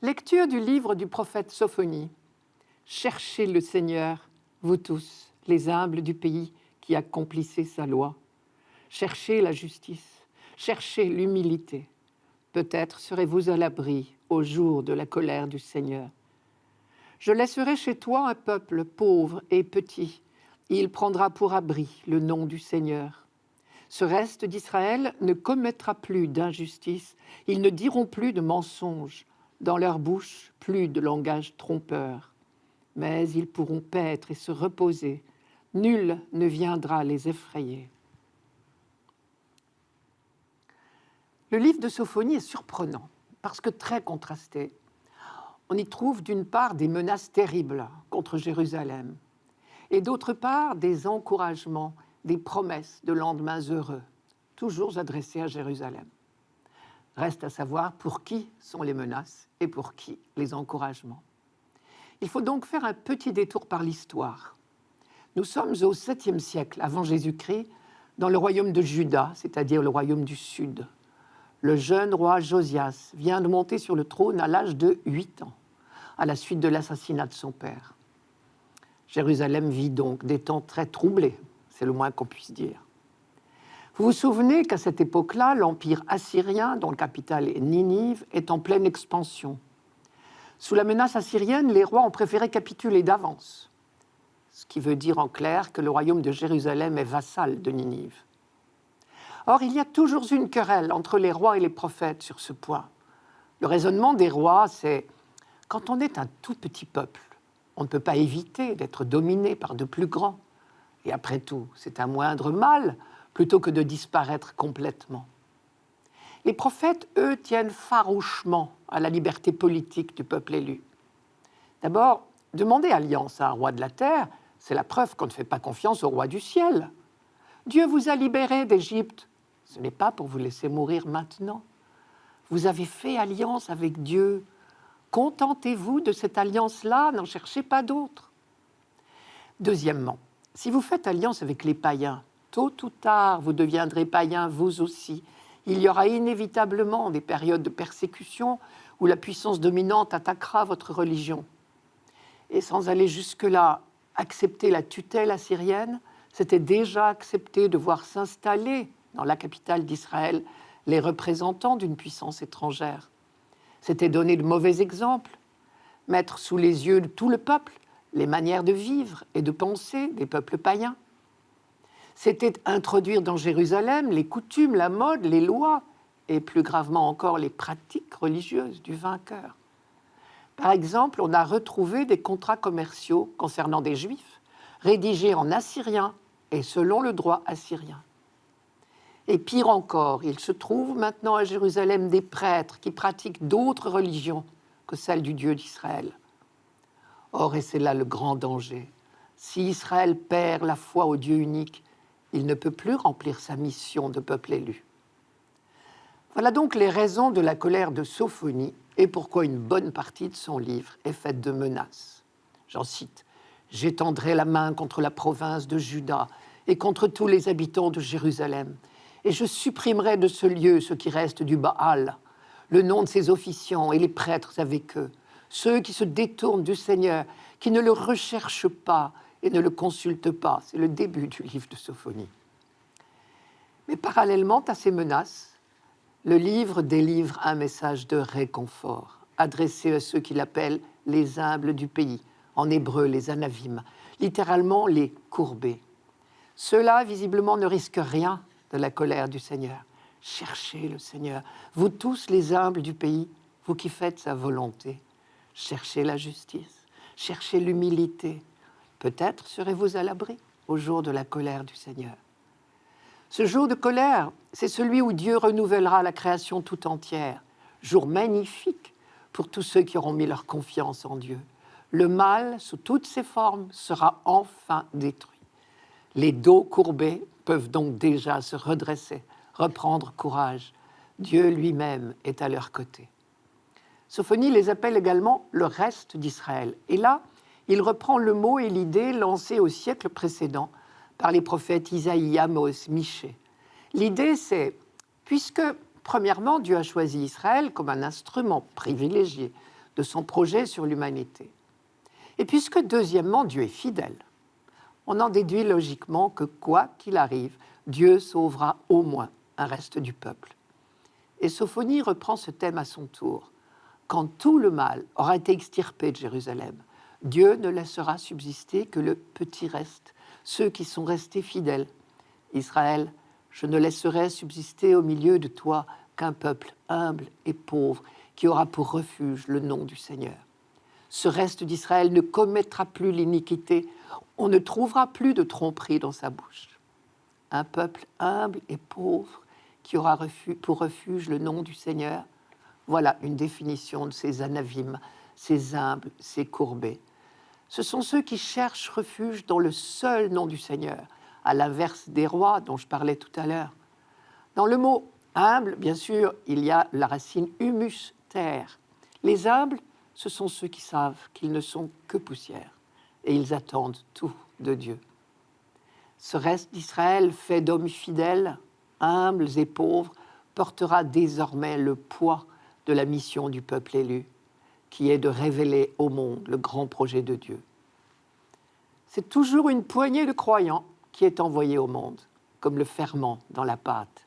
Lecture du livre du prophète Sophonie. Cherchez le Seigneur, vous tous, les humbles du pays qui accomplissez sa loi. Cherchez la justice, cherchez l'humilité. Peut-être serez-vous à l'abri au jour de la colère du Seigneur. Je laisserai chez toi un peuple pauvre et petit. Il prendra pour abri le nom du Seigneur. Ce reste d'Israël ne commettra plus d'injustice. Ils ne diront plus de mensonges. Dans leur bouche, plus de langage trompeur. Mais ils pourront paître et se reposer. Nul ne viendra les effrayer. Le livre de Sophonie est surprenant parce que très contrasté. On y trouve d'une part des menaces terribles contre Jérusalem et d'autre part des encouragements, des promesses de lendemains heureux, toujours adressées à Jérusalem. Reste à savoir pour qui sont les menaces et pour qui les encouragements. Il faut donc faire un petit détour par l'histoire. Nous sommes au 7e siècle avant Jésus-Christ, dans le royaume de Juda, c'est-à-dire le royaume du Sud. Le jeune roi Josias vient de monter sur le trône à l'âge de 8 ans, à la suite de l'assassinat de son père. Jérusalem vit donc des temps très troublés, c'est le moins qu'on puisse dire. Vous vous souvenez qu'à cette époque-là, l'empire assyrien, dont la capitale est Ninive, est en pleine expansion. Sous la menace assyrienne, les rois ont préféré capituler d'avance, ce qui veut dire en clair que le royaume de Jérusalem est vassal de Ninive. Or, il y a toujours une querelle entre les rois et les prophètes sur ce point. Le raisonnement des rois, c'est « quand on est un tout petit peuple, on ne peut pas éviter d'être dominé par de plus grands. Et après tout, c'est un moindre mal plutôt que de disparaître complètement. » Les prophètes, eux, tiennent farouchement à la liberté politique du peuple élu. D'abord, demander alliance à un roi de la terre, c'est la preuve qu'on ne fait pas confiance au roi du ciel. Dieu vous a libérés d'Égypte. Ce n'est pas pour vous laisser mourir maintenant. Vous avez fait alliance avec Dieu. Contentez-vous de cette alliance-là, n'en cherchez pas d'autre. Deuxièmement, si vous faites alliance avec les païens, tôt ou tard, vous deviendrez païens vous aussi. Il y aura inévitablement des périodes de persécution où la puissance dominante attaquera votre religion. Et sans aller jusque-là, accepter la tutelle assyrienne, c'était déjà accepter de voir s'installer dans la capitale d'Israël les représentants d'une puissance étrangère. C'était donner de mauvais exemples, mettre sous les yeux de tout le peuple les manières de vivre et de penser des peuples païens. C'était introduire dans Jérusalem les coutumes, la mode, les lois et plus gravement encore les pratiques religieuses du vainqueur. Par exemple, on a retrouvé des contrats commerciaux concernant des Juifs rédigés en assyrien et selon le droit assyrien. Et pire encore, il se trouve maintenant à Jérusalem des prêtres qui pratiquent d'autres religions que celle du Dieu d'Israël. Or, et c'est là le grand danger, si Israël perd la foi au Dieu unique, il ne peut plus remplir sa mission de peuple élu. Voilà donc les raisons de la colère de Sophonie et pourquoi une bonne partie de son livre est faite de menaces. J'en cite « J'étendrai la main contre la province de Juda et contre tous les habitants de Jérusalem, et je supprimerai de ce lieu ce qui reste du Baal, le nom de ses officiants et les prêtres avec eux, ceux qui se détournent du Seigneur, qui ne le recherchent pas et ne le consultent pas. » C'est le début du livre de Sophonie. Mais parallèlement à ces menaces, le livre délivre un message de réconfort, adressé à ceux qu'il appelle les humbles du pays, en hébreu les anavim, littéralement les courbés. Ceux-là, visiblement, ne risquent rien de la colère du Seigneur. Cherchez le Seigneur, vous tous les humbles du pays, vous qui faites sa volonté. Cherchez la justice, cherchez l'humilité. Peut-être serez-vous à l'abri au jour de la colère du Seigneur. Ce jour de colère, c'est celui où Dieu renouvellera la création tout entière. Jour magnifique pour tous ceux qui auront mis leur confiance en Dieu. Le mal, sous toutes ses formes, sera enfin détruit. Les dos courbés peuvent donc déjà se redresser, reprendre courage. Dieu lui-même est à leur côté. Sophonie les appelle également le reste d'Israël. Et là, il reprend le mot et l'idée lancée au siècle précédent par les prophètes Isaïe, Amos, Michée. L'idée, c'est, puisque, premièrement, Dieu a choisi Israël comme un instrument privilégié de son projet sur l'humanité. Et puisque, deuxièmement, Dieu est fidèle, on en déduit logiquement que, quoi qu'il arrive, Dieu sauvera au moins un reste du peuple. Et Sophonie reprend ce thème à son tour. Quand tout le mal aura été extirpé de Jérusalem, Dieu ne laissera subsister que le petit reste, ceux qui sont restés fidèles. Israël, je ne laisserai subsister au milieu de toi qu'un peuple humble et pauvre qui aura pour refuge le nom du Seigneur. Ce reste d'Israël ne commettra plus l'iniquité, on ne trouvera plus de tromperie dans sa bouche. Un peuple humble et pauvre qui aura pour refuge le nom du Seigneur. Voilà une définition de ces anavimes, ces humbles, ces courbés. Ce sont ceux qui cherchent refuge dans le seul nom du Seigneur, à l'inverse des rois dont je parlais tout à l'heure. Dans le mot humble, bien sûr, il y a la racine humus, terre. Les humbles, ce sont ceux qui savent qu'ils ne sont que poussière et ils attendent tout de Dieu. Ce reste d'Israël, fait d'hommes fidèles, humbles et pauvres, portera désormais le poids de la mission du peuple élu, qui est de révéler au monde le grand projet de Dieu. C'est toujours une poignée de croyants qui est envoyée au monde, comme le ferment dans la pâte.